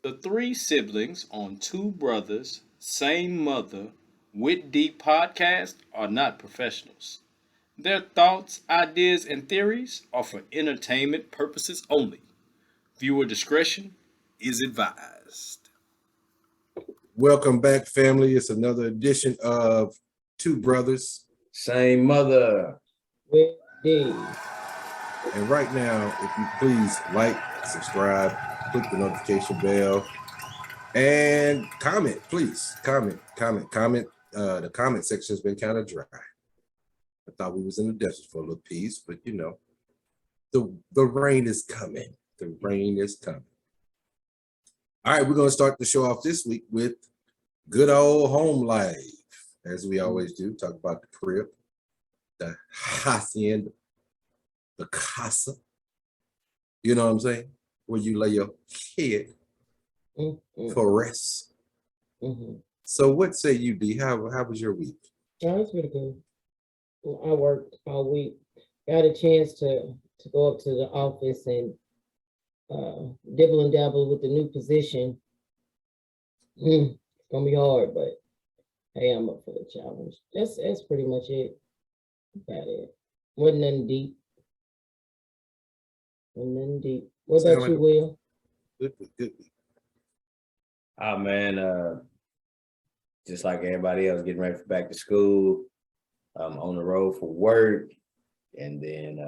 The three siblings on Two Brothers, Same Mother, with Deep podcast are not professionals. Their thoughts, ideas, and theories are for entertainment purposes only. Viewer discretion is advised. Welcome back, family. It's another edition of Two Brothers. Same mother. with D. And right now, if you please like, subscribe, click the notification bell, and comment, please. Comment. The comment section has been kind of dry. I thought we was in the desert for a little piece, but you know, the rain is coming. The rain is coming. All right, we're going to start the show off this week with good old home life, as we always do. Talk about the crib, the hacienda, the casa. You know what I'm saying? Where you lay your head for rest. Mm-hmm. So what say you, D? How was your week? Oh, it's pretty good. I worked all week. Got a chance to go up to the office and dibble and dabble with the new position. It's gonna be hard, but hey, I'm up for the challenge. That's pretty much it. About it. Wasn't nothing deep. What about you, Will? Good. Oh man, just like everybody else, getting ready for back to school. On the road for work, and then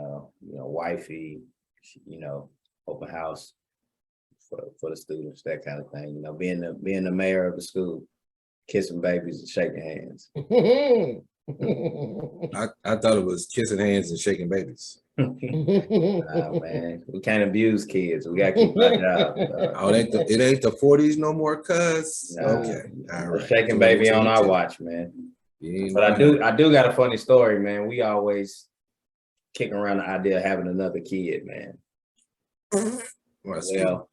wifey, open house for the students, that kind of thing. Being the mayor of the school, kissing babies and shaking hands. I thought it was kissing hands and shaking babies. Nah, man, we can't abuse kids. We gotta keep our job. Oh, it ain't the 40s no more, cuz. Nah, Okay, all right. Shaking baby on our watch, man. But I do got a funny story, man. We always kicking around the idea of having another kid, man. Well,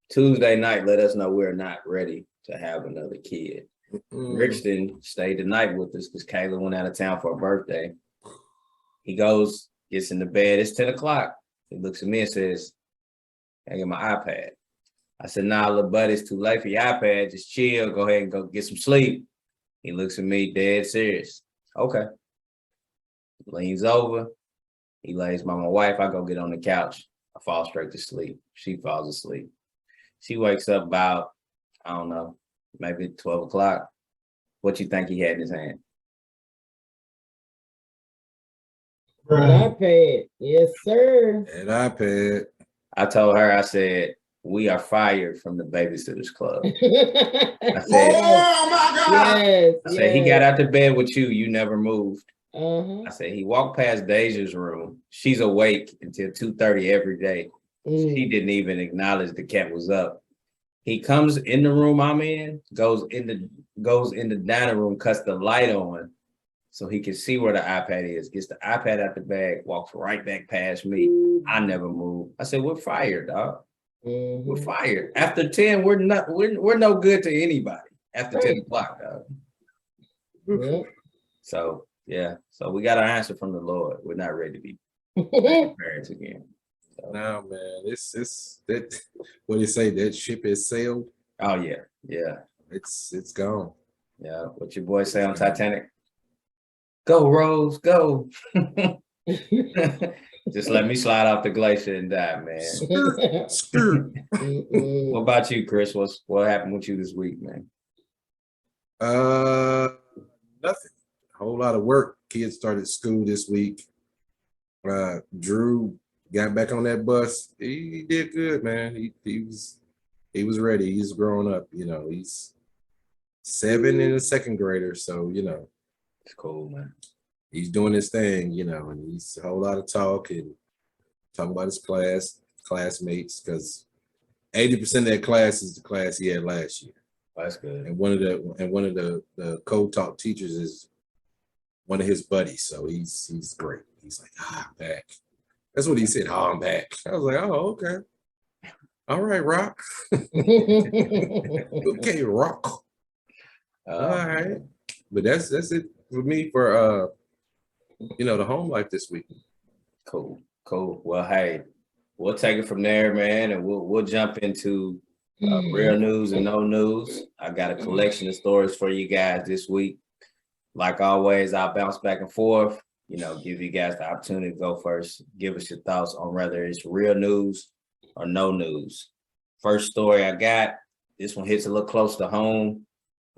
Tuesday night let us know we're not ready to have another kid. Richardson stayed the night with us because Kayla went out of town for her birthday. He goes, gets in the bed. It's 10 o'clock. He looks at me and says, "I get my iPad." I said, "Nah, little buddy, it's too late for your iPad. Just chill. Go ahead and go get some sleep." He looks at me dead serious. Okay. Leans over. He lays by my wife. I go get on the couch. I fall straight to sleep. She falls asleep. She wakes up about, I don't know, maybe 12 o'clock. What you think he had in his hand? An iPad. Yes, sir. An iPad. I told her, I said, "We are fired from the Babysitters Club." I said, "Oh my God." Yes, I said, "He got out the bed with you. You never moved." Uh-huh. I said, "He walked past Deja's room. She's awake until 2:30 every day. She didn't even acknowledge the cat was up. He comes in the room I'm in, goes in the dining room, cuts the light on so he can see where the iPad is, gets the iPad out the bag, walks right back past me. I never moved." I said, "We're fired, dog. We're fired. After 10, we're no good to anybody after 10 o'clock, dog." Yeah. So we got our answer from the Lord. We're not ready to be parents again. So. No, man, it's that. What do you say? That ship has sailed. Oh yeah. It's gone. Yeah. What your boy say on Titanic? Go Rose, go. Just let me slide off the glacier and die, man. What about you, Chris? What happened with you this week, man? Nothing. A whole lot of work. Kids started school this week. Drew got back on that bus. He did good, man. He was He was ready. He's grown up. He's 7 and a second grader. So, It's cool, man. he's doing his thing, and he's a whole lot of talk and talking about his classmates, because 80% of that class is the class he had last year. That's good. And one of the co-talk teachers is one of his buddies. So he's great. He's like, I'm back. That's what he said. I'm back. I was like, oh, okay. All right, Rock. Okay, Rock. All right. But that's it for me for the home life this week. Cool. Well, hey, we'll take it from there, man, and we'll jump into real news and no news. I got a collection of stories for you guys this week. Like always, I'll bounce back and forth, give you guys the opportunity to go first. Give us your thoughts on whether it's real news or no news. First story I got, this one hits a little close to home.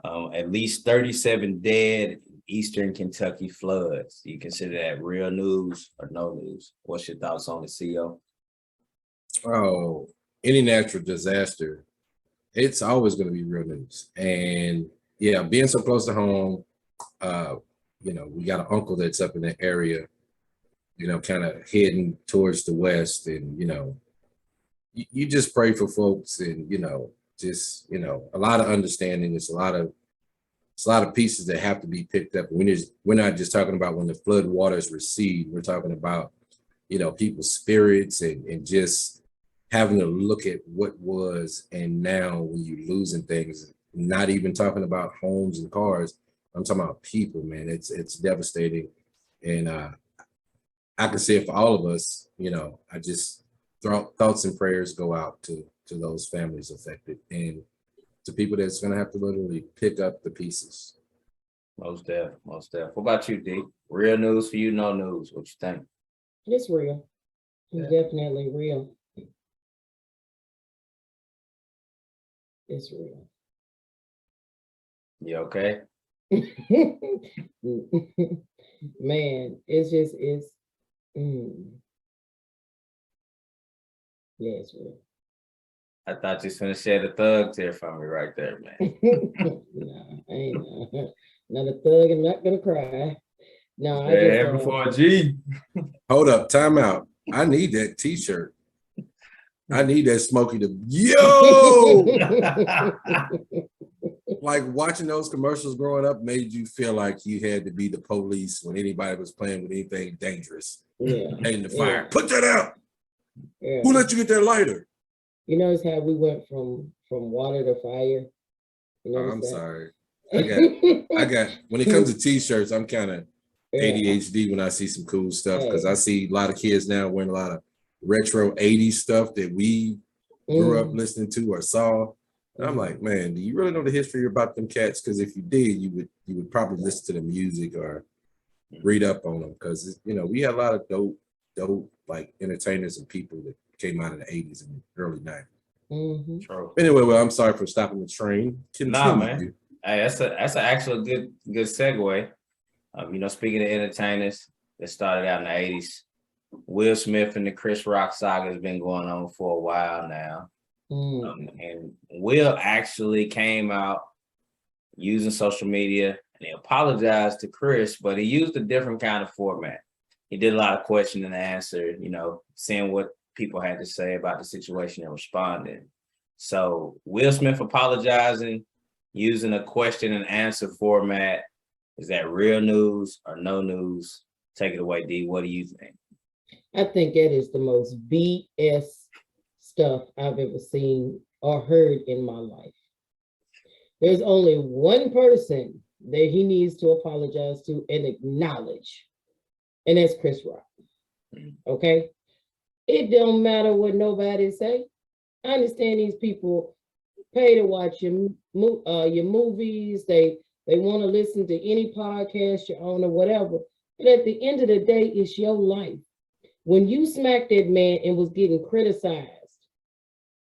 At least 37 dead in Eastern Kentucky floods. Do you consider that real news or no news? What's your thoughts on the CO? Oh, any natural disaster, it's always going to be real news. And yeah, being so close to home, we got an uncle that's up in the area, kind of heading towards the west. And, you just pray for folks and, a lot of understanding. It's a lot of pieces that have to be picked up. We're not just talking about when the flood waters recede. We're talking about, people's spirits and just having to look at what was and now when you're losing things. Not even talking about homes and cars. I'm talking about people, man. It's devastating, and I can say it for all of us. I just thoughts and prayers go out to those families affected and to people that's going to have to literally pick up the pieces. Most def. What about you, D? Real news for you, no news? What you think? It's real. It's definitely real. It's real. You okay? Man, it's yeah, it's real. I thought you was gonna share the thug tear from me right there, man. No, I ain't not a thug. I'm not gonna cry. No, I just before a G. Hold up, time out. I need that T-shirt. I need that Smokey to like watching those commercials growing up made you feel like you had to be the police when anybody was playing with anything dangerous. Yeah. In the fire. Put that out. Yeah. Who let you get that lighter? You notice how we went from water to fire? I'm sorry. I got when it comes to T-shirts, I'm kind of ADHD when I see some cool stuff, because I see a lot of kids now wearing a lot of retro 80s stuff that we grew up listening to or saw. And I'm like, man, do you really know the history about them cats? Because if you did, you would probably listen to the music or read up on them, because we had a lot of dope like entertainers and people that came out of the 80s and early 90s. Anyway, well, I'm sorry for stopping the train. Nah, man. Hey, that's actually a good segue. Speaking of entertainers that started out in the 80s, Will Smith and the Chris Rock saga has been going on for a while now. And Will actually came out using social media and he apologized to Chris, but he used a different kind of format. He did a lot of question and answer, seeing what people had to say about the situation and responding. So Will Smith apologizing using a question and answer format. Is that real news or no news? Take it away, D. What do you think? I think that is the most BS stuff I've ever seen or heard in my life. There's only one person that he needs to apologize to and acknowledge, and that's Chris Rock. Okay? It don't matter what nobody say. I understand these people pay to watch your movies. They want to listen to any podcast you own or whatever. But at the end of the day, it's your life. When you smacked that man and was getting criticized,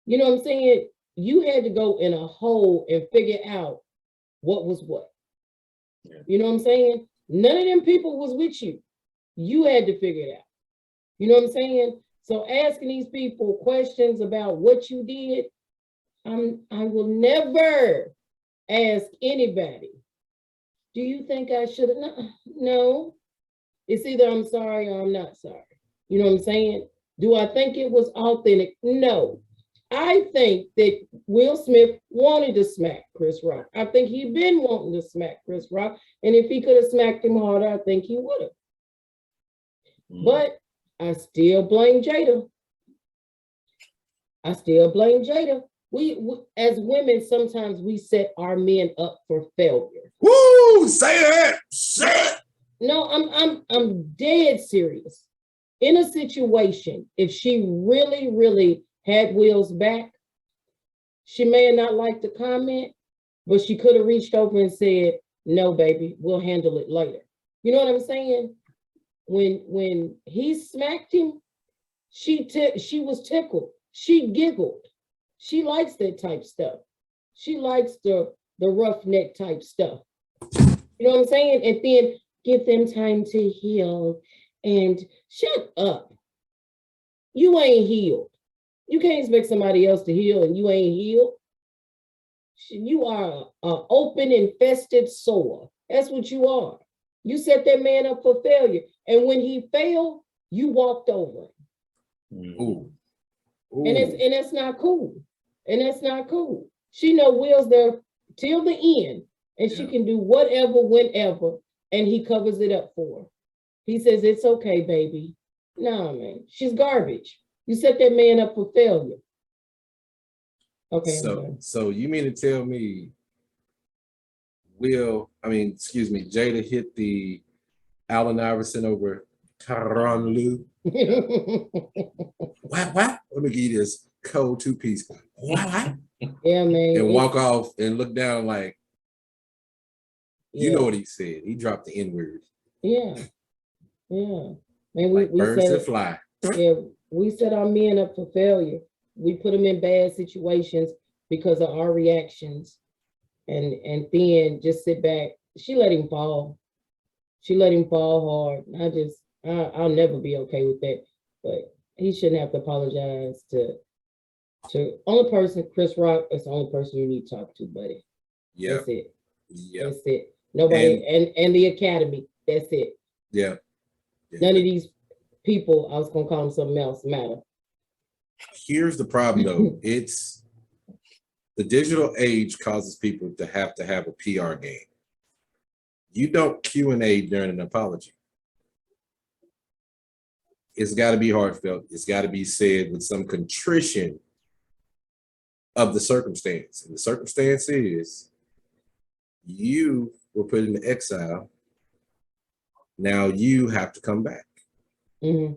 you know what I'm saying? You had to go in a hole and figure out what was what. Yeah. You know what I'm saying? None of them people was with you. You had to figure it out. You know what I'm saying? So asking these people questions about what you did, I will never ask anybody, do you think I should have? No. It's either I'm sorry or I'm not sorry. You know what I'm saying? Do I think it was authentic? No. I think that Will Smith wanted to smack Chris Rock. I think he'd been wanting to smack Chris Rock. And if he could have smacked him harder, I think he would have. But I still blame Jada. I still blame Jada. We as women, sometimes we set our men up for failure. Woo! Say that. Say it. No, I'm dead serious. In a situation, if she really, really had Will's back, she may have not liked the comment, but she could have reached over and said, "No, baby, we'll handle it later." You know what I'm saying? When he smacked him, she was tickled. She giggled. She likes that type stuff. She likes the roughneck type stuff. You know what I'm saying? And then give them time to heal. And shut up. You ain't healed. You can't expect somebody else to heal and you ain't healed. You are an open, infested sore. That's what you are. You set that man up for failure. And when he failed, you walked over him. Ooh. Ooh. And that's not cool. And that's not cool. She know Will's there till the end. And she can do whatever, whenever. And he covers it up for her. He says, it's okay, baby. No, man. She's garbage. You set that man up for failure. Okay. So you mean to tell me Jada hit the Allen Iverson over Tyronn Lue? What? Let me give you this cold two-piece. What? Yeah, man. And walk off and look down like, you know what he said. He dropped the N-word. Yeah. Yeah. Man, like we birds said that fly. Yeah, we set our men up for failure. We put them in bad situations because of our reactions. And then just sit back. She let him fall. She let him fall hard. I'll never be okay with that. But he shouldn't have to apologize to only person, Chris Rock, is the only person you need to talk to, buddy. Yeah. That's it. Yeah. That's it. Nobody and the Academy. That's it. Yeah. None of these people, I was gonna call them something else, matter. Here's the problem though. It's the digital age causes people to have a PR game. You don't Q&A during an apology. It's got to be heartfelt. It's got to be said with some contrition of the circumstance. And the circumstance is you were put into exile. Now you have to come back. Mm-hmm.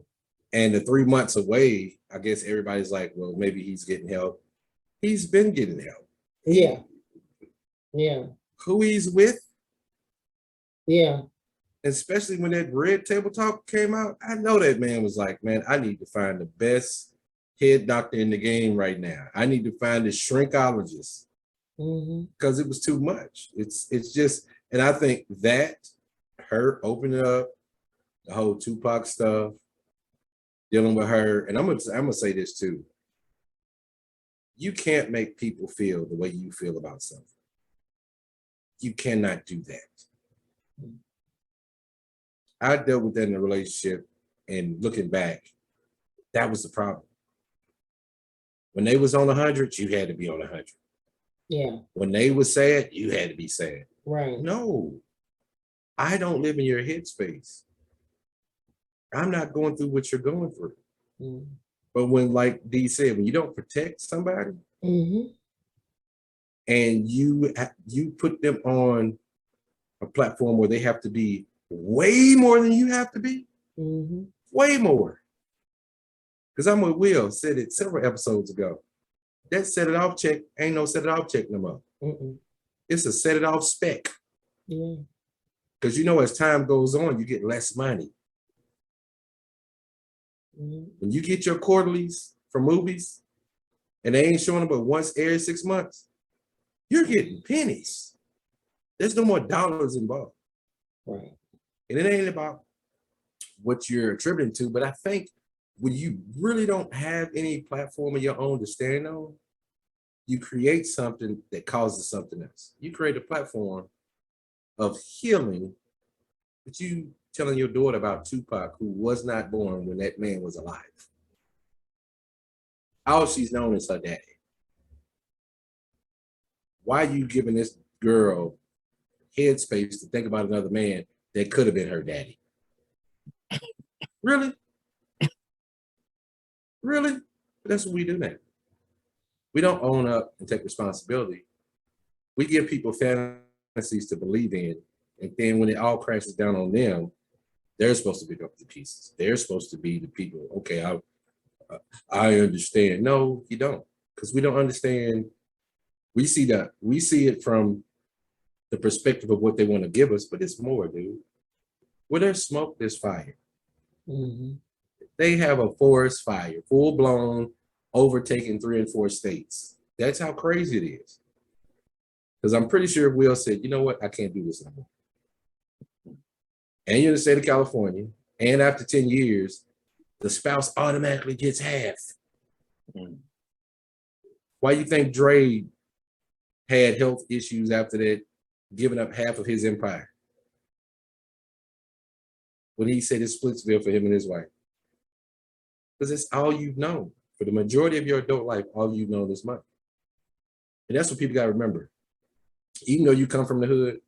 And the 3 months away, I guess everybody's like, well, maybe he's getting help. He's been getting help. Yeah. Yeah. Who he's with. Yeah. Especially when that Red Table Talk came out, I know that man was like, man, I need to find the best head doctor in the game right now. I need to find a shrinkologist because it was too much. It's just, and I think that her opening up the whole Tupac stuff, dealing with her, and I'm gonna say this too. You can't make people feel the way you feel about something. You cannot do that. I dealt with that in a relationship, and looking back, that was the problem. When they was on 100, you had to be on 100. Yeah. When they was sad, you had to be sad. Right. No, I don't live in your headspace. I'm not going through what you're going through. But when, like Dee said, when you don't protect somebody and you put them on a platform where they have to be way more than you have to be, way more. Because I'm with Will, said it several episodes ago. That set it off check ain't no set it off check no more. It's a set it off spec. Yeah. Because you know, as time goes on, you get less money. When you get your quarterlies from movies and they ain't showing them but once every 6 months, you're getting pennies. There's no more dollars involved. Right. And it ain't about what you're attributing to, but I think when you really don't have any platform of your own to stand on, you create something that causes something else. You create a platform of healing, but you telling your daughter about Tupac, who was not born when that man was alive. All she's known is her daddy. Why are you giving this girl headspace to think about another man that could have been her daddy? Really? Really? But that's what we do now. We don't own up and take responsibility. We give people fantasies to believe in, and then when it all crashes down on them, they're supposed to pick up the pieces. They're supposed to be the people. Okay, I understand. No, you don't, because we don't understand. We see it from the perspective of what they want to give us, but it's more, dude. Where there's smoke, there's fire. Mm-hmm. They have a forest fire, full blown, overtaking 3 and 4 states. That's how crazy it is. Because I'm pretty sure Will said, you know what, I can't do this anymore. And you're in the state of California, and after 10 years, the spouse automatically gets half. Why you think Dre had health issues after that, giving up half of his empire? When he said it's Splitsville for him and his wife. Because it's all you've known. For the majority of your adult life, all you've known is money. And that's what people got to remember. Even though you come from the hood,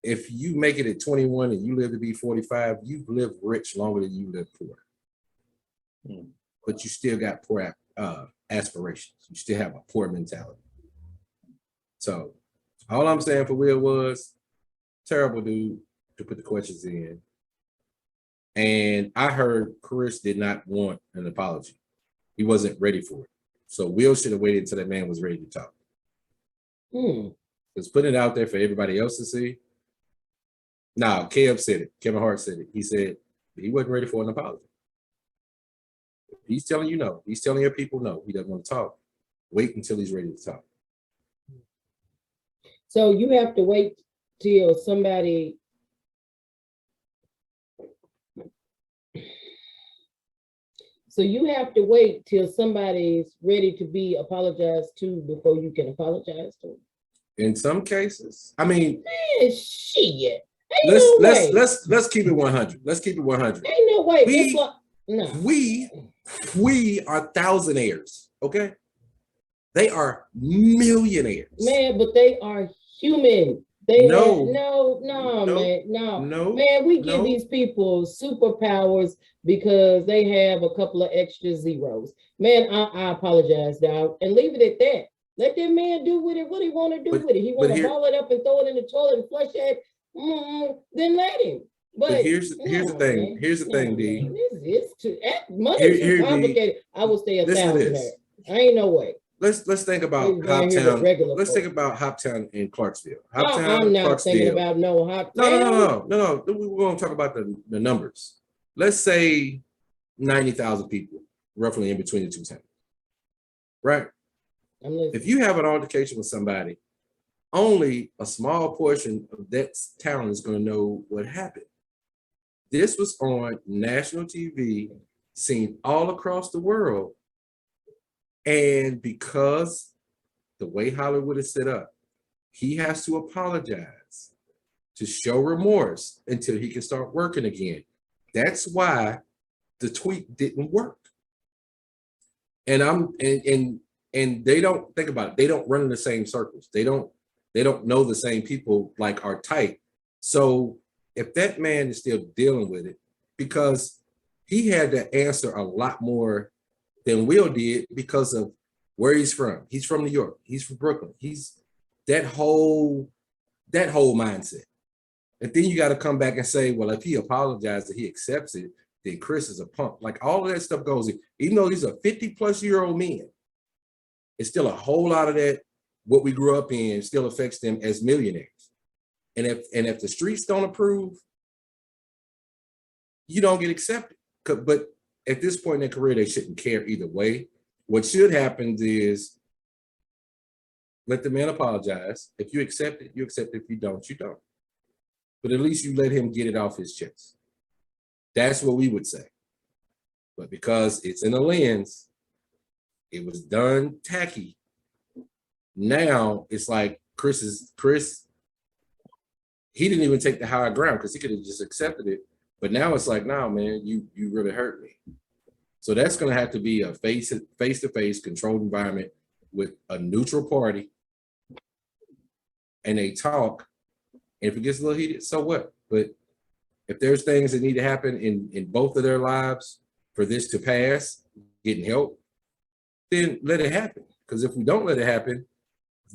if you make it at 21 and you live to be 45, you've lived rich longer than you live poor. But you still got poor aspirations. You still have a poor mentality. So all I'm saying for Will was, terrible dude to put the questions in. And I heard Chris did not want an apology. He wasn't ready for it. So Will should have waited until that man was ready to talk. Because putting it out there for everybody else to see. Nah, Kev said it. Kevin Hart said it. He said he wasn't ready for an apology. He's telling you no. He's telling your people no. He doesn't want to talk. Wait until he's ready to talk. So you have to wait till somebody. So you have to wait till somebody's ready to be apologized to before you can apologize to them. In some cases, I mean, man, shit. Let's keep it 100. Let's keep it 100. Ain't no way. We are thousandaires, okay? They are millionaires. Man, but they are human. Man, we give these people superpowers because they have a couple of extra zeros. Man, I apologize, dog, and leave it at that. Let that man do with it what he want to do with it. He want to ball it up and throw it in the toilet and flush it. Then let him. But here's the thing. Man. Here's the thing, D. Money's too complicated. I will stay 1,000 there. Ain't no way. Let's think about Hoptown. Let's think about Hoptown in Clarksville. I'm not thinking about no Hoptown. No. We're going to talk about the numbers. Let's say 90,000 people, roughly in between the two towns. Right? If you have an altercation with somebody, only a small portion of that town is going to know what happened. This was on national TV, seen all across the world. And because the way Hollywood is set up, he has to apologize to show remorse until he can start working again. That's why the tweet didn't work. And they don't think about it. They don't run in the same circles. They don't know the same people like are tight. So if that man is still dealing with it, because he had to answer a lot more than Will did because of where he's from. He's from New York. He's from Brooklyn. He's that whole mindset. And then you got to come back and say, well, if he apologized and he accepts it, then Chris is a punk. Like all of that stuff goes in. Even though these are 50-plus-year-old men, it's still a whole lot of that, what we grew up in still affects them as millionaires. And if the streets don't approve, you don't get accepted. But at this point in their career, they shouldn't care either way. What should happen is let the man apologize. If you accept it, you accept it. If you don't, you don't. But at least you let him get it off his chest. That's what we would say. But because it's in a lens, it was done tacky. Now it's like Chris. He didn't even take the higher ground because he could have just accepted it. But now it's like, nah, man, you really hurt me. So that's going to have to be a face-to-face controlled environment with a neutral party, and they talk. And if it gets a little heated, so what? But if there's things that need to happen in both of their lives for this to pass, getting help, then let it happen. Because if we don't let it happen,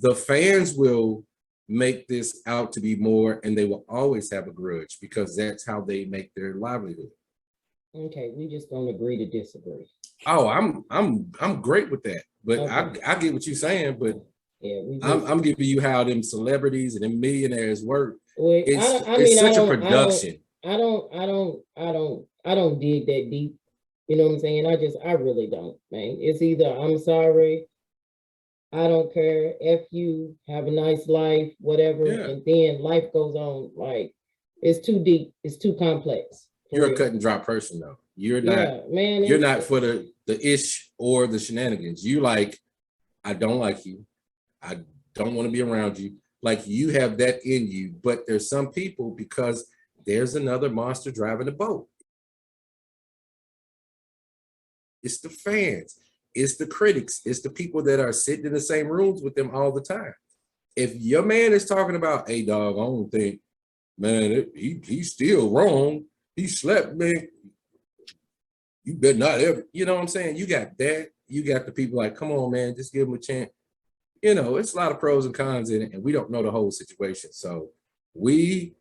the fans will make this out to be more, and they will always have a grudge because that's how they make their livelihood. Okay, we just gonna agree to disagree. Oh, I'm great with that, but Okay. I get what you're saying, but Yeah, I'm giving you how them celebrities and them millionaires work. well, It's such a production. I don't dig that deep. You know what I'm saying? I really don't, man. It's either I'm sorry, I don't care, F you, have a nice life, whatever, Yeah. and then life goes on. Like, it's too deep, it's too complex. You're a cut and dry person though. You're Yeah, not man. you're not for the ish or the shenanigans. You like, I don't like you. I don't want to be around you. Like, you have that in you, but there's some people, because there's another monster driving the boat. It's the fans, it's the critics, it's the people that are sitting in the same rooms with them all the time. If your man is talking about, hey dog, I don't think, man, he's still wrong. He slept, man. You better not ever, you know what I'm saying? You got that. You got the people like, come on, man, just give him a chance. You know, it's a lot of pros and cons in it, and we don't know the whole situation. So we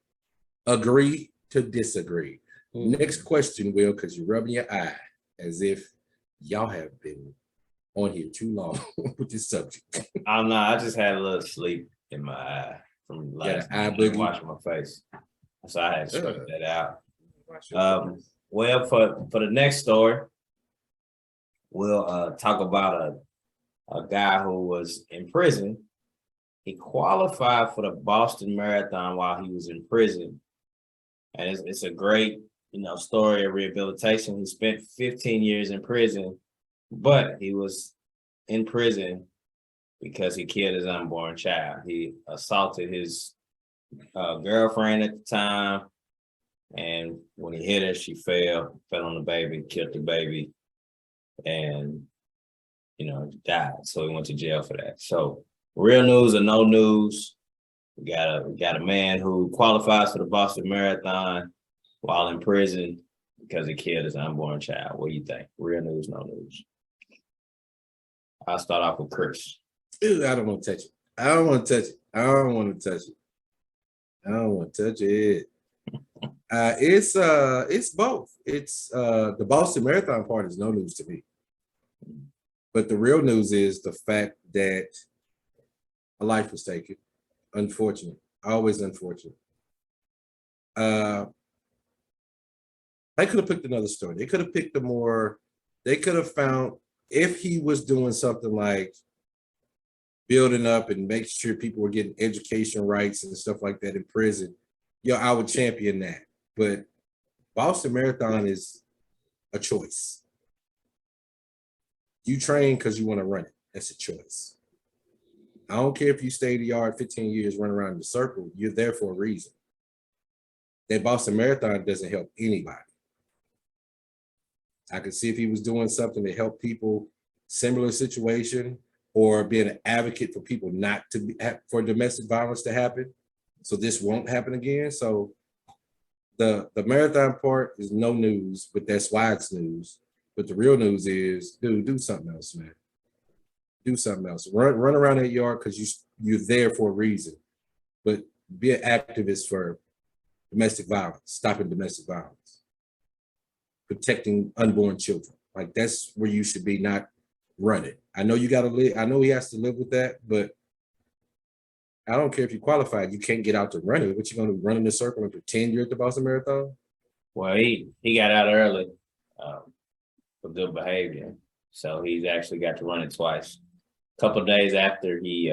agree to disagree. Next question, Will, because you're rubbing your eye as if y'all have been on here too long with this subject. I'm not. I just had a little sleep in my eye from last eye night, boogie? washing my face, so I had to straighten that out. Watch your face. Well, for the next story, we'll talk about a guy who was in prison. He qualified for the Boston Marathon while he was in prison, and it's a great story of rehabilitation. He spent 15 years in prison, but he was in prison because he killed his unborn child. He assaulted his girlfriend at the time, and when he hit her, she fell on the baby, killed the baby, and died. So he went to jail for that. So real news or no news, we got a man who qualifies for the Boston Marathon while in prison because he killed his unborn child. What do you think? Real news, no news? I'll start off with Chris. Ew, I don't want to touch it. I don't want to touch it. I don't want to touch it. I don't want to touch it. It's both. It's the Boston Marathon part is no news to me. But the real news is the fact that a life was taken. Unfortunate. Always unfortunate. They could have picked another story. They could have picked they could have found, if he was doing something like building up and making sure people were getting education rights and stuff like that in prison, I would champion that. But Boston Marathon is a choice. You train because you want to run it. That's a choice. I don't care if you stay in the yard 15 years, run around in the circle. You're there for a reason. That Boston Marathon doesn't help anybody. I could see if he was doing something to help people, similar situation, or being an advocate for people not to be, for domestic violence to happen, so this won't happen again. So the marathon part is no news, but that's why it's news. But the real news is, dude, do something else, man. Do something else. Run around that yard because you're there for a reason. But be an activist for domestic violence, stopping domestic violence, protecting unborn children. Like, that's where you should be, not running. I know you got to live. I know he has to live with that, but I don't care if you qualified. You can't get out to run it. What, you going to run in a circle and pretend you're at the Boston Marathon? Well, he got out early for good behavior, so he's actually got to run it twice. A couple of days after he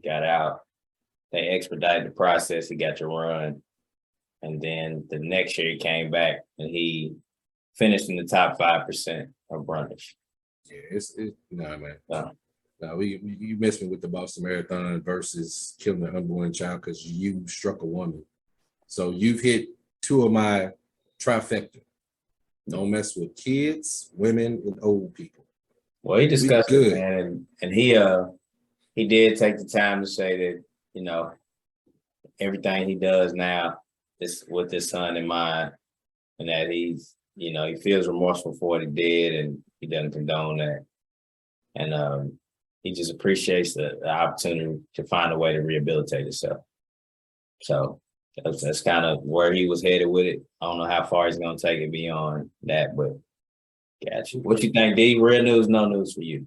got out, they expedited the process. He got to run, and then the next year he came back and he finished in the top 5% of runners. Yeah, it's no, man. No, you missed me with the Boston Marathon versus killing an unborn child because you struck a woman. So you've hit two of my trifecta. Don't mess with kids, women, and old people. Well, he discussed it, good. man, and he did take the time to say that, you know, everything he does now is with his son in mind, and that he's, you know, he feels remorseful for what he did, and he doesn't condone that, and he just appreciates the opportunity to find a way to rehabilitate himself. So that's kind of where he was headed with it. I don't know how far he's gonna take it beyond that, but got you. What you think, D? Real news, no news for you?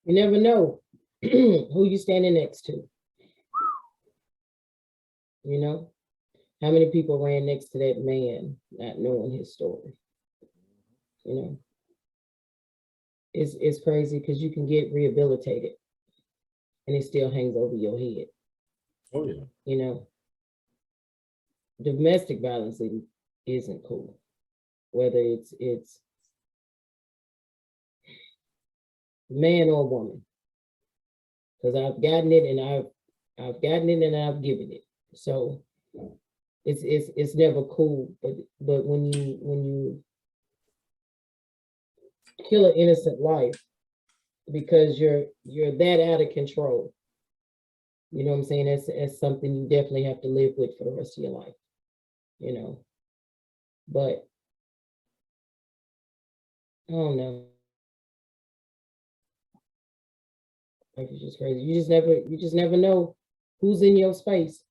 You never know who you're standing next to. You know, how many people ran next to that man, not knowing his story? You know, it's crazy because you can get rehabilitated and it still hangs over your head. Oh yeah. You know, domestic violence isn't cool, whether it's man or woman, because I've gotten it and I've gotten it and I've given it. So it's never cool. But when you kill an innocent life because you're that out of control, you know what I'm saying? That's something you definitely have to live with for the rest of your life. You know, but I don't know. It's just crazy. You just never know who's in your space.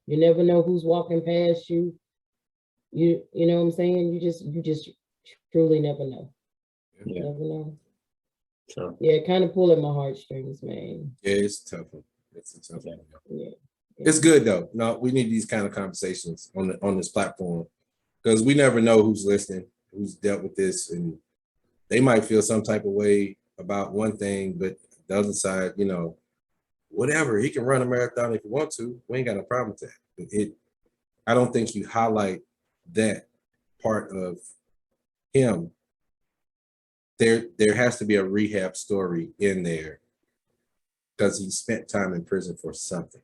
You never know who's walking past you. You know what I'm saying? You just truly never know. Yeah. Never know. Sure. Yeah, kind of pulling my heartstrings, man. Yeah, it's tough. It's a tough one. Yeah. It's good though. No, we need these kind of conversations on this platform because we never know who's listening, who's dealt with this, and they might feel some type of way about one thing, but the other side, you know, whatever, he can run a marathon if he wants to. We ain't got no problem with that. But I don't think you highlight that part of him. There has to be a rehab story in there because he spent time in prison for something.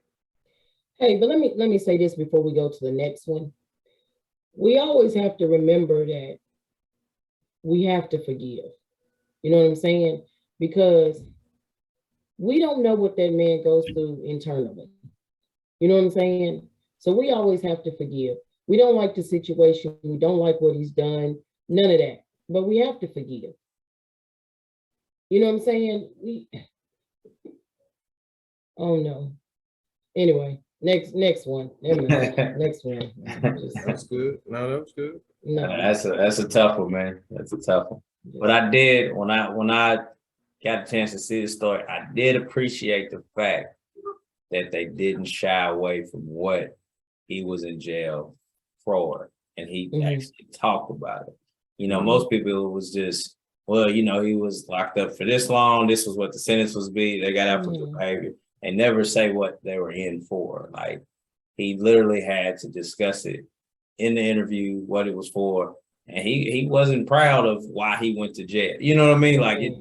Hey, but let me say this before we go to the next one. We always have to remember that we have to forgive. You know what I'm saying? Because we don't know what that man goes through internally. You know what I'm saying? So we always have to forgive. We don't like the situation. We don't like what he's done. None of that. But we have to forgive. You know what I'm saying? Oh no. Anyway, next one. Next one. That's good. No, that was good. No. That's a tough one, man. That's a tough one. But I did when I got a chance to see the story, I did appreciate the fact that they didn't shy away from what he was in jail for, and he actually talked about it. You know, most people was just, well, you know, he was locked up for this long. This was what the sentence was be. They got out for good behavior. And never say what they were in for. Like, he literally had to discuss it in the interview, what it was for. And he wasn't proud of why he went to jail. You know what I mean? Like,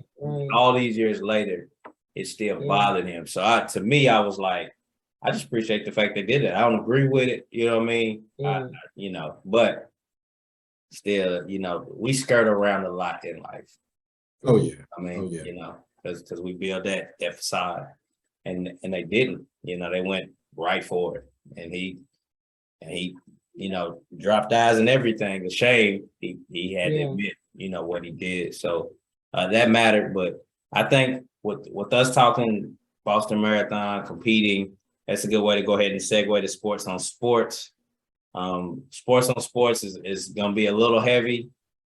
all these years later, it still bothered him. So to me, I was like, I just appreciate the fact they did it. I don't agree with it. You know what I mean? You know, but still, you know, we skirt around a lot in life. Oh yeah. I mean, you know, because we build that facade. And they didn't, you know, they went right for it. And he, you know, dropped eyes and everything. The shame he had to admit, you know, what he did. So that mattered. But I think with us talking Boston Marathon, competing, that's a good way to go ahead and segue to sports on sports. Sports on sports is going to be a little heavy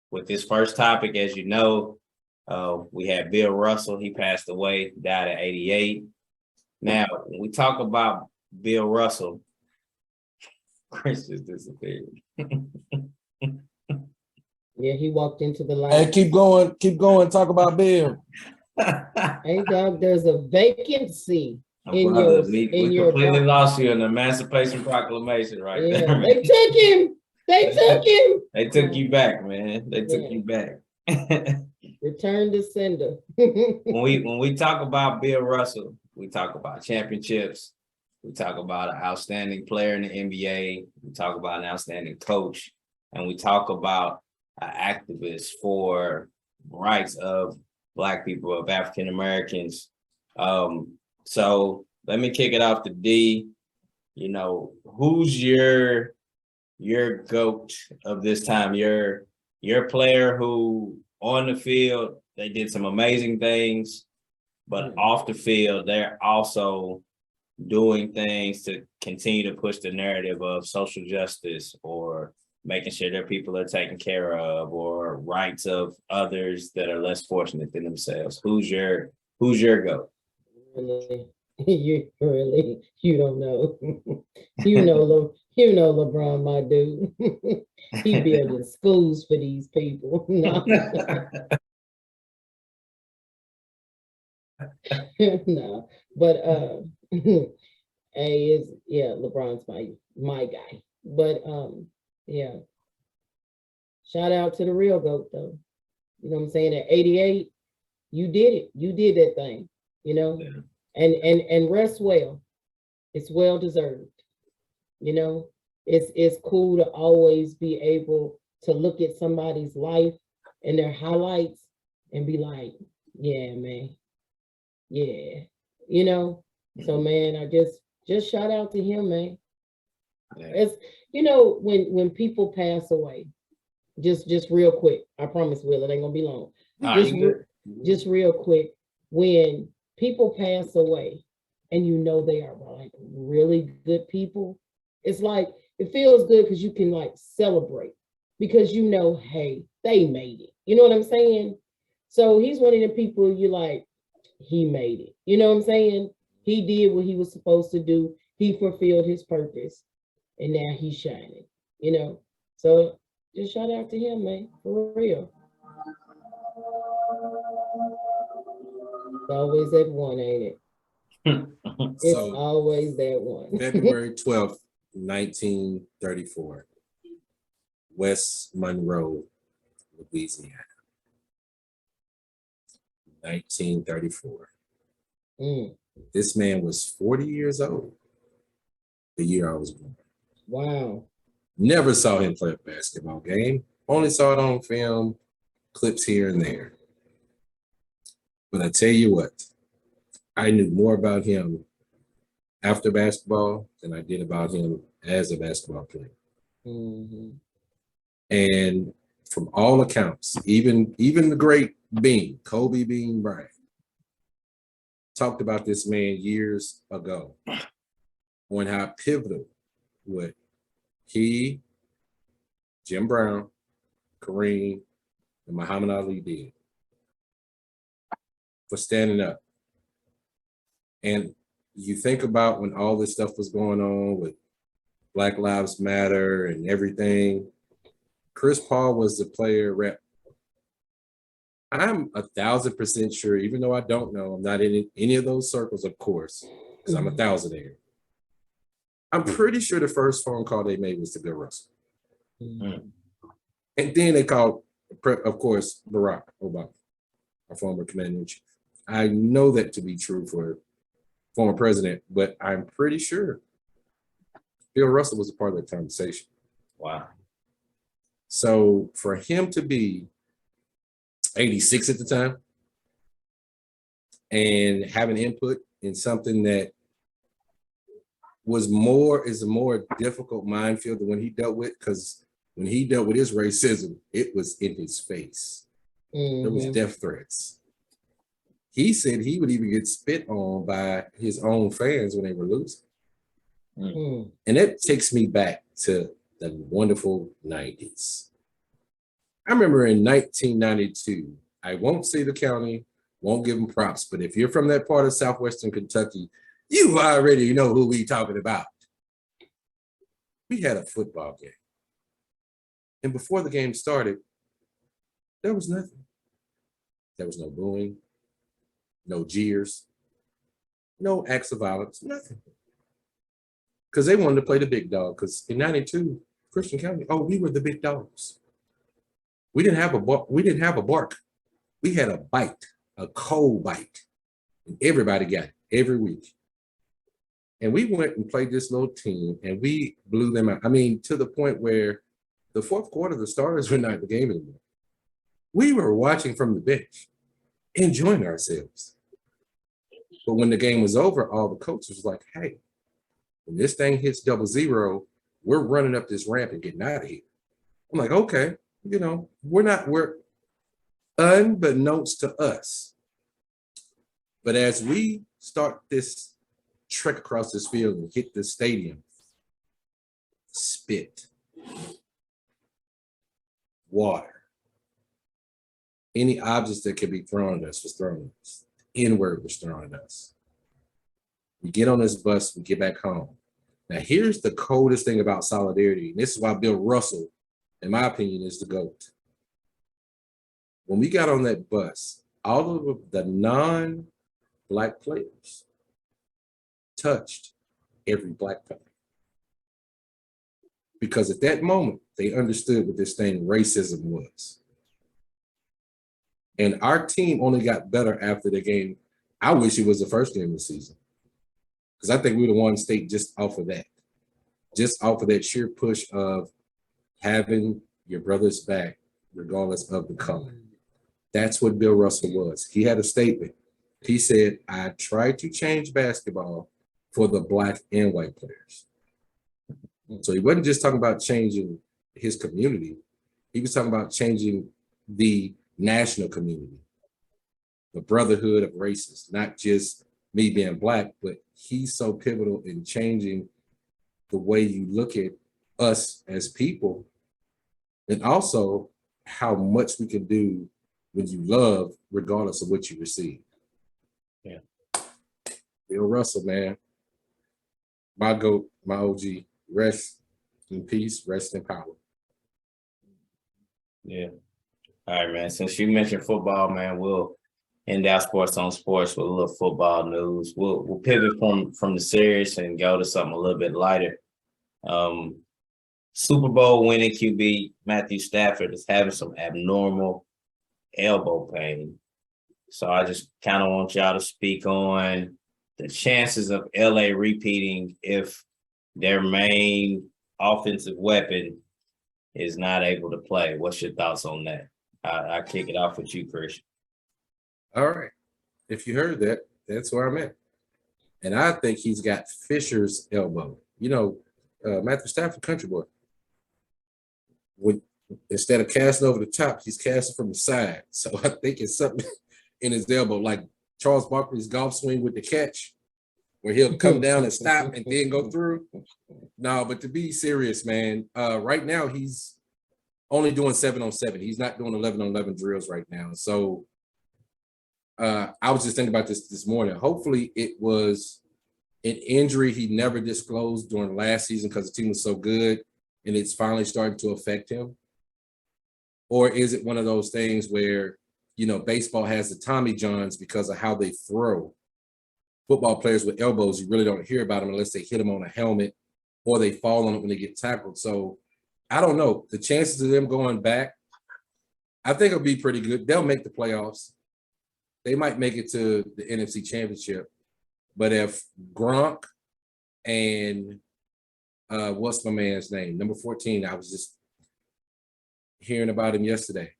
with this first topic. As you know, we had Bill Russell. He passed away, died at 88. Now, when we talk about Bill Russell, Chris just disappeared. Yeah, he walked into the light. Hey, keep going, talk about Bill. Hey, dog, there's a vacancy we completely lost you in the Emancipation Proclamation right there. They took him. They took him. They took you back, man. They took you back. Return to sender. when we talk about Bill Russell, we talk about championships. We talk about an outstanding player in the NBA. We talk about an outstanding coach, and we talk about an activist for rights of Black people, of African Americans. So let me kick it off to D. You know, who's your GOAT of this time? Your player who on the field, they did some amazing things, but off the field, they're also doing things to continue to push the narrative of social justice or making sure their people are taken care of or rights of others that are less fortunate than themselves. Who's your GOAT? Really, you don't know. you know LeBron, my dude. He building schools for these people. No. No, but LeBron's my guy. But yeah. Shout out to the real GOAT though. You know what I'm saying? At 88, you did it. You did that thing, you know, and rest well. It's well deserved. You know, it's cool to always be able to look at somebody's life and their highlights and be like, yeah, man. Yeah. You know, so man, I just shout out to him, man. It's, you know, when people pass away, just real quick, I promise, Will, it ain't gonna be long. Just real quick, when people pass away and you know they are like really good people, it's like it feels good because you can like celebrate because you know, hey, they made it. You know what I'm saying? So he's one of the people you like, he made it. You know what I'm saying? He did what he was supposed to do. He fulfilled his purpose, and now he's shining. You know, so just shout out to him, man, for real. It's always that one, ain't it? It's So, always that one. February 12th, 1934, West Monroe, Louisiana. 1934. This man was 40 years old the year I was born. Wow. Never saw him play a basketball game. Only saw it on film, clips here and there. But I tell you what, I knew more about him after basketball than I did about him as a basketball player. And from all accounts, even the great Bean, Kobe Bean Bryant, talked about this man years ago on how pivotal what he, Jim Brown, Kareem, and Muhammad Ali did for standing up. And you think about when all this stuff was going on with Black Lives Matter and everything, Chris Paul was the player rep. I'm 1,000% sure, even though I don't know, I'm not in any of those circles, of course, because I'm a thousandaire. I'm pretty sure the first phone call they made was to Bill Russell. And then they called, of course, Barack Obama, our former commander-in-chief. I know that to be true for former president, but I'm pretty sure Bill Russell was a part of that conversation. Wow. So for him to be 86 at the time and have an input in something that is a more difficult minefield than when he dealt with, because when he dealt with his racism, it was in his face. There was death threats. He said he would even get spit on by his own fans when they were losing. And that takes me back to the wonderful 90s. I remember in 1992, I won't say the county, won't give them props, but if you're from that part of Southwestern Kentucky, you already know who we talking about. We had a football game. And before the game started, there was nothing. There was no booing, no jeers, no acts of violence, nothing. Because they wanted to play the big dog. Because in 92, Christian County. Oh, we were the big dogs. We didn't have a bark. We didn't have a bark. We had a bite, a cold bite. And everybody got it every week. And we went and played this little team and we blew them out. I mean, to the point where the fourth quarter, the starters were not in the game anymore. We were watching from the bench, enjoying ourselves. But when the game was over, all the coaches was like, hey, when this thing hits 00, we're running up this ramp and getting out of here. I'm like, okay, we're unbeknownst to us. But as we start this trek across this field and hit the stadium, spit, water, any objects that could be thrown at us was thrown at us. N-word was thrown at us. We get on this bus, we get back home. Now, here's the coldest thing about solidarity, and this is why Bill Russell, in my opinion, is the GOAT. When we got on that bus, all of the non-Black players touched every Black player. Because at that moment, they understood what this thing racism was. And our team only got better after the game. I wish it was the first game of the season. Because I think we would have won state just off of that. Just off of that sheer push of having your brother's back, regardless of the color. That's what Bill Russell was. He had a statement. He said, I tried to change basketball for the Black and white players. So he wasn't just talking about changing his community. He was talking about changing the national community, the brotherhood of races, not just me being Black, but he's so pivotal in changing the way you look at us as people, and also how much we can do when you love, regardless of what you receive. Yeah. Bill Russell, man, my GOAT, my OG, rest in peace, rest in power. Yeah. All right, man. Since you mentioned football, man, we'll end our sports on sports with a little football news. We'll pivot from the serious and go to something a little bit lighter. Super Bowl winning QB Matthew Stafford is having some abnormal elbow pain. So I just kind of want y'all to speak on the chances of LA repeating if their main offensive weapon is not able to play. What's your thoughts on that? I kick it off with you, Chris. All right. If you heard that, that's where I'm at. And I think he's got Fisher's elbow. Matthew Stafford, country boy. Instead of casting over the top, he's casting from the side. So I think it's something in his elbow, like Charles Barkley's golf swing with the catch, where he'll come down and stop and then go through. No, but to be serious, man, right now he's only doing 7-on-7. He's not doing 11-on-11 drills right now. So I was just thinking about this morning. Hopefully it was an injury he never disclosed during last season because the team was so good and it's finally starting to affect him. Or is it one of those things where, baseball has the Tommy Johns because of how they throw? Football players with elbows, you really don't hear about them unless they hit them on a helmet or they fall on it when they get tackled. So I don't know. The chances of them going back, I think it'll be pretty good. They'll make the playoffs. They might make it to the NFC Championship. But if Gronk and what's my man's name? Number 14, I was just hearing about him yesterday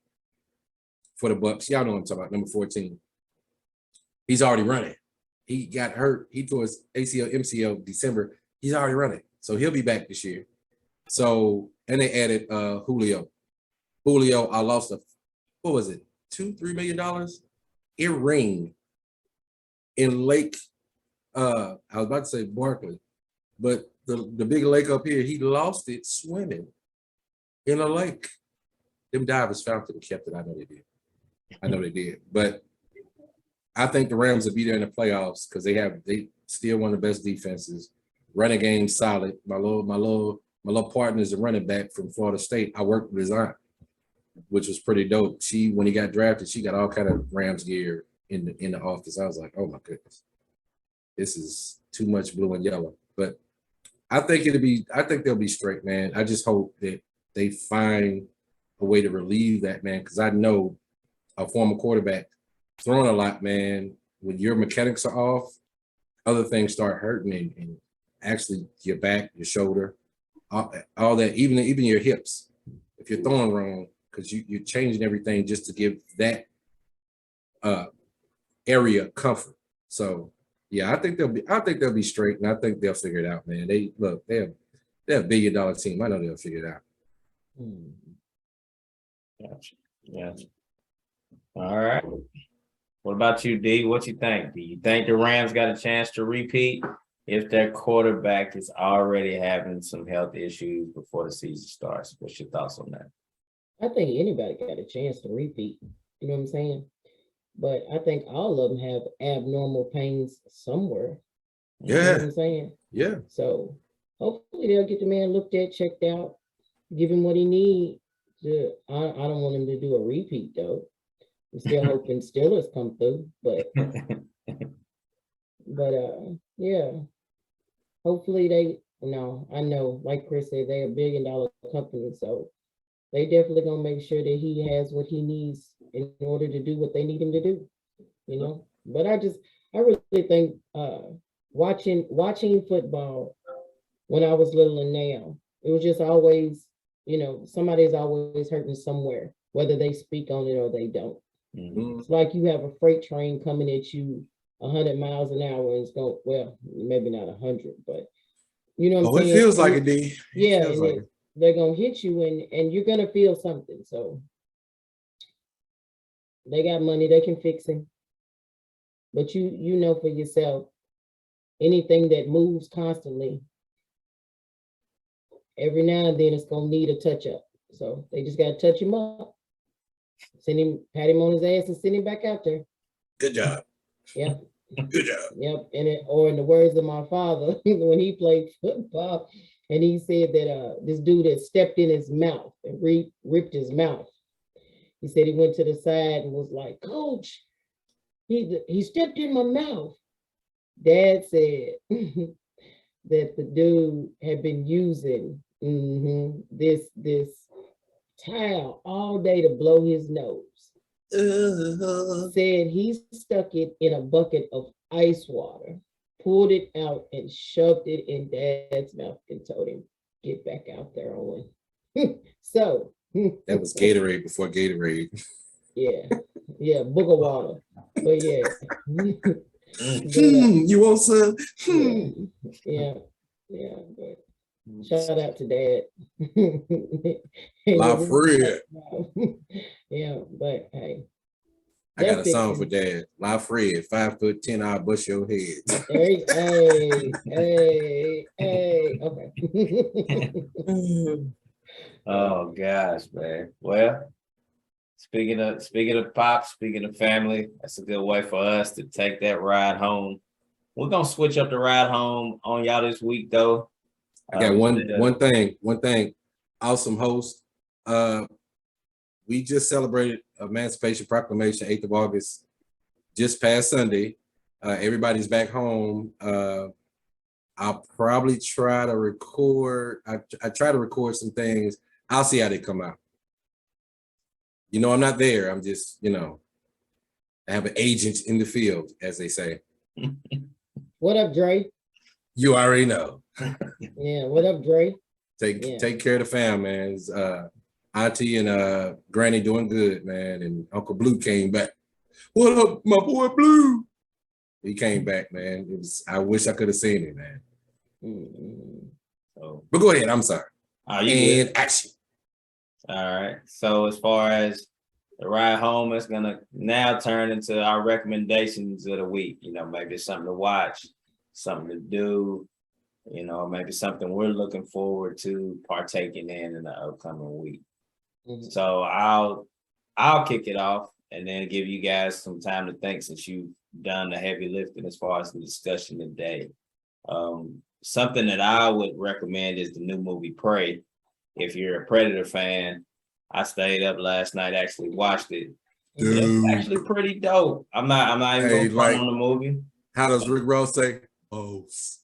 for the Bucks. Y'all know what I'm talking about, number 14. He's already running. He got hurt. He tore his ACL, MCL December. He's already running. So he'll be back this year. So, and they added Julio. Julio, I lost what was it, $2-3 million? It rained in Lake, I was about to say Barkley, but the big lake up here, he lost it swimming in a lake. Them divers found it and kept it. I know they did. But I think the Rams will be there in the playoffs because they still one of the best defenses. Running game solid. My little partner is a running back from Florida State. I worked with his aunt, which was pretty dope. When he got drafted, she got all kind of Rams gear in the office. I was like, oh my goodness, this is too much blue and yellow. But I think they'll be straight, man. I just hope that they find a way to relieve that, man, because I know a former quarterback throwing a lot, man. When your mechanics are off, other things start hurting, and actually your back, your shoulder, all that, even your hips. If you're throwing wrong, because you're changing everything just to give that area comfort. So yeah, I think they'll be straight, and I think they'll figure it out, man. They're a $1 billion team. I know they'll figure it out. Gotcha. Gotcha. All right. What about you, D? What you think? Do you think the Rams got a chance to repeat if their quarterback is already having some health issues before the season starts? What's your thoughts on that? I think anybody got a chance to repeat. You know what I'm saying? But I think all of them have abnormal pains somewhere. You know what I'm saying? Yeah. So hopefully they'll get the man looked at, checked out, give him what he needs. I don't want him to do a repeat though. I'm still hoping Steelers come through, but yeah. Hopefully they I know, like Chris said, they're $1 billion company, so they definitely gonna make sure that he has what he needs in order to do what they need him to do, you know. But I really think watching football when I was little and now, it was just always, somebody's always hurting somewhere, whether they speak on it or they don't. Mhm. It's like you have a freight train coming at you 100 miles an hour, and it's going, well, maybe not 100, but you know what I'm It saying? feels like it, D. Yeah, Feels and like it. they're gonna hit you, and you're gonna feel something. So they got money, they can fix him. But you know for yourself, anything that moves constantly, every now and then it's gonna need a touch up. So they just gotta touch him up, pat him on his ass, and send him back out there. Good job. Yep. Good job. Yep. Or in the words of my father, when he played football, and he said that this dude had stepped in his mouth and ripped his mouth. He said he went to the side and was like, "Coach, he stepped in my mouth." Dad said that the dude had been using this towel all day to blow his nose. Said he stuck it in a bucket of ice water, pulled it out and shoved it in Dad's mouth and told him, "Get back out there, Owen." So that was Gatorade before Gatorade. yeah, booger water. But yeah. You want some? Yeah. But shout out to Dad. La Fred. Yeah, but hey. I got a song for Dad. La Fred, 5'10", I'll bust your head. Hey. Okay. Oh gosh, man. Well, speaking of pop, speaking of family, that's a good way for us to take that ride home. We're gonna switch up the ride home on y'all this week, though. I got one thing. Awesome host. We just celebrated Emancipation Proclamation, 8th of August, just past Sunday. Everybody's back home. I'll probably try to record. I try to record some things. I'll see how they come out. I'm not there. I'm just, I have an agent in the field, as they say. What up, Dre? You already know. Yeah, what up, Dre? Take care of the fam, man. Auntie and Granny doing good, man. And Uncle Blue came back. What up, my boy Blue? He came back, man. I wish I could have seen it, man. So, but go ahead. I'm sorry. And good. Action. All right. So as far as the ride home, it's gonna now turn into our recommendations of the week. Maybe something to watch, something to do. Maybe something we're looking forward to partaking in the upcoming week. So I'll kick it off and then give you guys some time to think, since you've done the heavy lifting as far as the discussion today. Something that I would recommend is the new movie Prey. If you're a Predator fan, I stayed up last night, actually watched it. Dude. It's actually pretty dope. I'm not even going to front on the movie. How does Rick Ross say? Boss.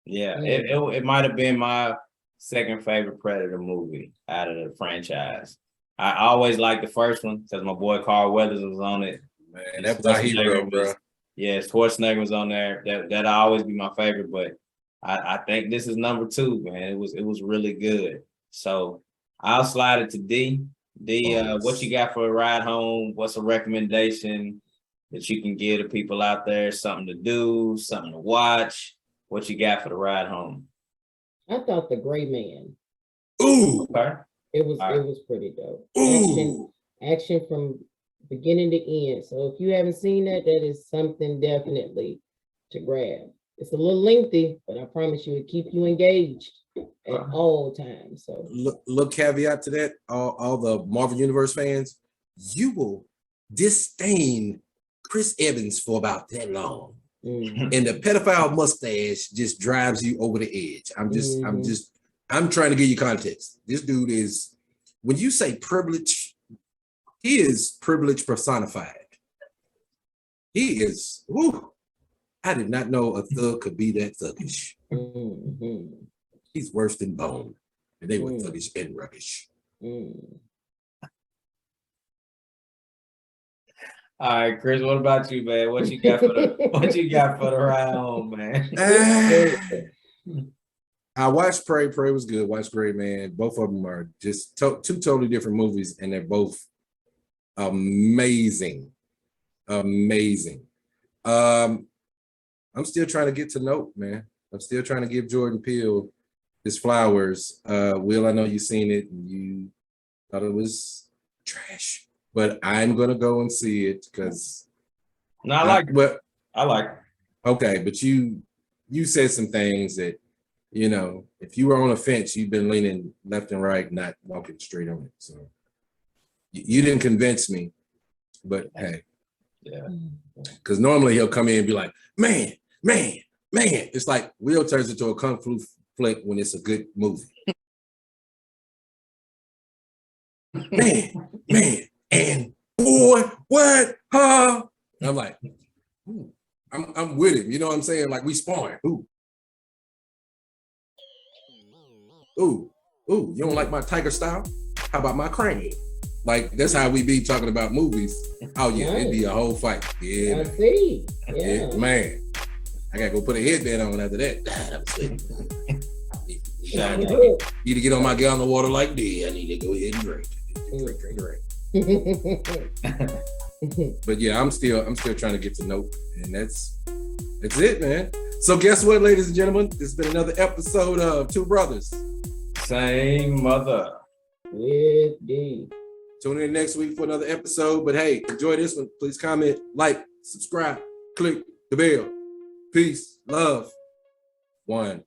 Yeah, it might have been my second favorite Predator movie out of the franchise. I always liked the first one because my boy Carl Weathers was on it. Man, that was our hero, bro. Yeah, Schwarzenegger was on there. That'll always be my favorite, but I think this is number 2, man. It was really good. So I'll slide it to D. D, what you got for a ride home? What's a recommendation that you can give to people out there? Something to do, something to watch. What you got for the ride home? I thought The Gray Man. Ooh. Okay. It was pretty dope. Ooh. Action from beginning to end. So if you haven't seen that, that is something definitely to grab. It's a little lengthy, but I promise you it keep you engaged at all times. So look caveat to that, all the Marvel Universe fans, you will disdain Chris Evans for about that long. And the pedophile mustache just drives you over the edge. I'm trying to give you context. This dude is, when you say privilege, he is privilege personified. He is, whew, I did not know a thug could be that thuggish. He's worse than Bone, and they were thuggish and rubbish. All right, Chris, what about you, man? What you got for the ride home, man? I watched Prey. Prey was good. Watched Gray Man. Both of them are just two totally different movies, and they're both amazing. Amazing. I'm still trying to get to Nope, man. I'm still trying to give Jordan Peele his flowers. Will, I know you've seen it and you thought it was trash, but I'm gonna go and see it because I like it. Okay, but you said some things that, you know, if you were on a fence, you've been leaning left and right, not walking straight on it. So you didn't convince me, but hey. Yeah. Because normally he'll come in and be like, man. It's like Will turns into a kung fu flick when it's a good movie. man, and boy, what? Huh? I'm like, I'm with him. You know what I'm saying? Like we sparring. Ooh, you don't like my tiger style? How about my crane? Like, that's how we be talking about movies. Oh, yeah, it'd be a whole fight. Yeah. I see. Yeah. Man. I gotta go put a headband on after that. That was sweet. Need to get on my gallon of water like this. I need to go ahead and drink. But yeah, I'm still trying to get to Nope. And that's it, man. So guess what, ladies and gentlemen? This has been another episode of Two Brothers. Same mother. With D. Tune in next week for another episode. But hey, enjoy this one. Please comment, like, subscribe, click the bell. Peace, love. 1.